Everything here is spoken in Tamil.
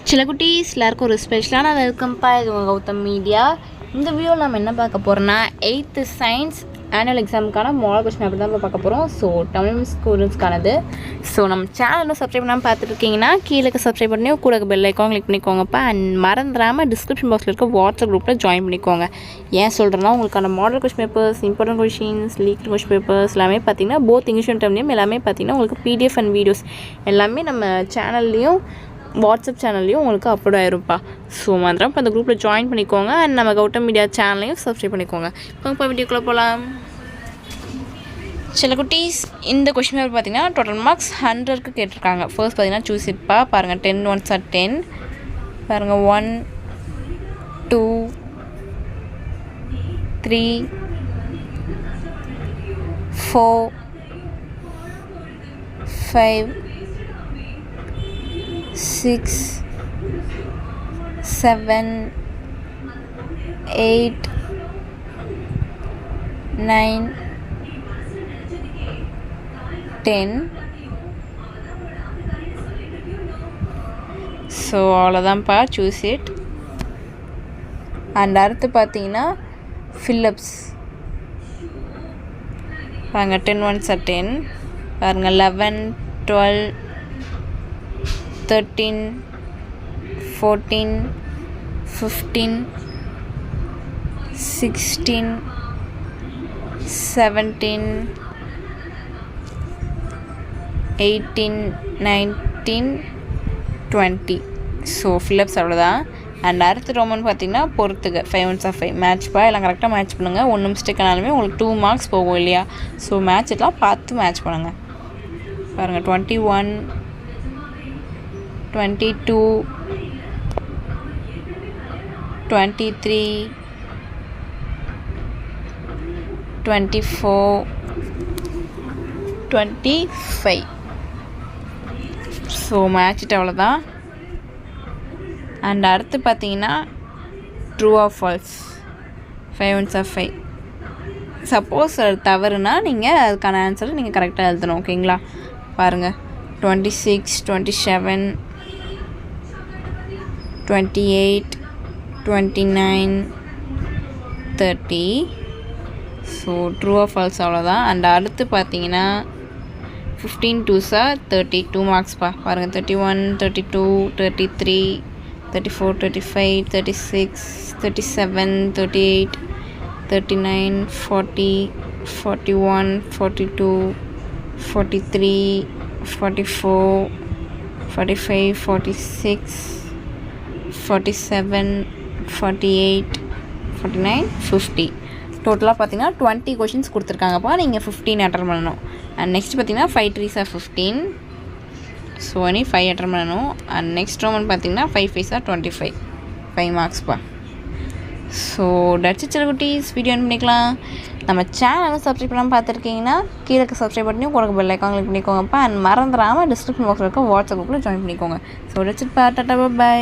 சில குட்டீஸ் எல்லாருக்கும் ஒரு ஸ்பெஷலான வெல்கம்ப்பா. இது உங்கள் கௌதம் மீடியா. இந்த வீடியோவில் நம்ம என்ன பார்க்க போகிறோன்னா 8th சயின்ஸ் ஆனுவல் எக்ஸாமுக்கான மாடல் கொஸ்டின் அப்படி தான் பார்க்க போகிறோம். ஸோ தமிழ் ஸ்டூடெண்ட்ஸ்க்கானது. ஸோ நம்ம சேனலும் சப்ஸ்கிரைப் பண்ணாமல் பார்த்துருக்கீங்கன்னா கீழே சப்ஸ்கிரைப் பண்ணி கூட பெல் ஐக்கான் கிளிக் பண்ணிக்கோங்கப்பா. அண்ட் மறந்துடாமல் டிஸ்கிரிப்ஷன் பாக்ஸில் இருக்க வாட்ஸ்அப் குரூப்பில் ஜாயின் பண்ணிக்கோங்க. ஏன் சொல்கிறேன்னா உங்களுக்கான model question papers, important questions, leak question papers எல்லாமே பார்த்தீங்கன்னா போத் இங்கிலீஷ் அண்ட் தமிழ்லையும் எல்லாமே பார்த்தீங்கன்னா உங்களுக்கு பிடிஎஃப் அண்ட் வீடியோஸ் எல்லாமே நம்ம சேனல்லையும் வாட்ஸ்அப் சேனல்லையும் உங்களுக்கு அப்லோட் ஆயிருப்பா. ஸோ மந்திரம் இப்போ அந்த குரூப்பில் ஜாயின் பண்ணிக்கோங்க. அண்ட் நம்ம கௌதம் மீடியா சேனலையும் சப்ஸ்கிரைப் பண்ணிக்கோங்க. இப்போ வீடியோக்குள்ளே போகலாம். சில குட்டீஸ் இந்த கொஸ்டின் பேப்பர் பார்த்தீங்கன்னா டோட்டல் மார்க்ஸ் 100க்கு கேட்டிருக்காங்க. ஃபர்ஸ்ட் பார்த்தீங்கன்னா சூஸ் இட்ப்பா. பாருங்கள் 10 1s are 10. பாருங்கள் 1 2 3 4 5 6 7 8 9 10. ஸோ அவ்வளோதான்ப்பா, சூஸ் இட். அண்ட் அடுத்து பார்த்தீங்கன்னா ஃபில்லப்ஸ். பாருங்கள் 10 1s are 10. பாருங்கள் 11 12 13 14 15 16 17 18 19 20. ஸோ ஃபில்லப்ஸ் அவ்வளோதான். அண்ட் அடுத்து ரோமன் பார்த்தீங்கன்னா பொறுத்துக்க 5 1s are 5. மேட்ச்ப்பா, எல்லாம் கரெக்டாக மேட்ச் பண்ணுங்கள். ஒன்று மிஸ்டேக் ஆனாலுமே உங்களுக்கு 2 மார்க்ஸ் போகும் இல்லையா? ஸோ மேட்ச் எல்லாம் பார்த்து மேட்ச் பண்ணுங்கள். பாருங்கள் 21 22 23 24 25. ஸோ மேட்ச்சிட்டு அவ்வளோதான். அண்ட் அடுத்து பார்த்தீங்கன்னா true or false 5 1s are 5. Suppose அது தவறுனா நீங்கள் அதுக்கான ஆன்சரை நீங்கள் கரெக்டாக எழுதணும். ஓகேங்களா? பாருங்கள் 26 27 28 29 30. ஸோ ட்ரூ ஆர் ஃபால்ஸ் அவ்வளோதான். அண்ட் அடுத்து பார்த்தீங்கன்னா 15 2s are 30. 2 மார்க்ஸ்ப்பா. பாருங்கள் 31 32 33 34 35 36 37 38 39 40 41 42 43 44 45 46 47 48 49 50. டோட்டலாக பார்த்தீங்கன்னா 20 கொஷின்ஸ் கொடுத்துருக்காங்கப்பா. நீங்கள் 15 அட்டன் பண்ணணும். அண்ட் நெக்ஸ்ட் பார்த்தீங்கன்னா 5 3s are 15. ஸோ நீ 5 அட்டன் பண்ணணும். அண்ட் நெக்ஸ்ட் ரோமன் பார்த்தீங்கன்னா 5 5s are 25. 5 மார்க்ஸ்ப்பா. ஸோ டட்ஸ் சில குட்டீஸ் வீடியோ ஆன் பண்ணிக்கலாம். நம்ம சேனலை சப்ஸ்கிரைப் பண்ணாமல் பார்த்துருக்கீங்கன்னா கீழே சப்ஸ்கிரைப் பண்ணி உங்களுக்கு பெல் ஐக்கான் கிளிக் பண்ணிக்கோங்கப்பா. அண்ட் மறந்துடாமல் டிஸ்கிரிப்ஷன் பாக்ஸில் இருக்க வாட்ஸ்அப் குரூப்பில் ஜாயின் பண்ணிக்கோங்க. ஸோ டட்ஸ் இட் பா. Tata bye.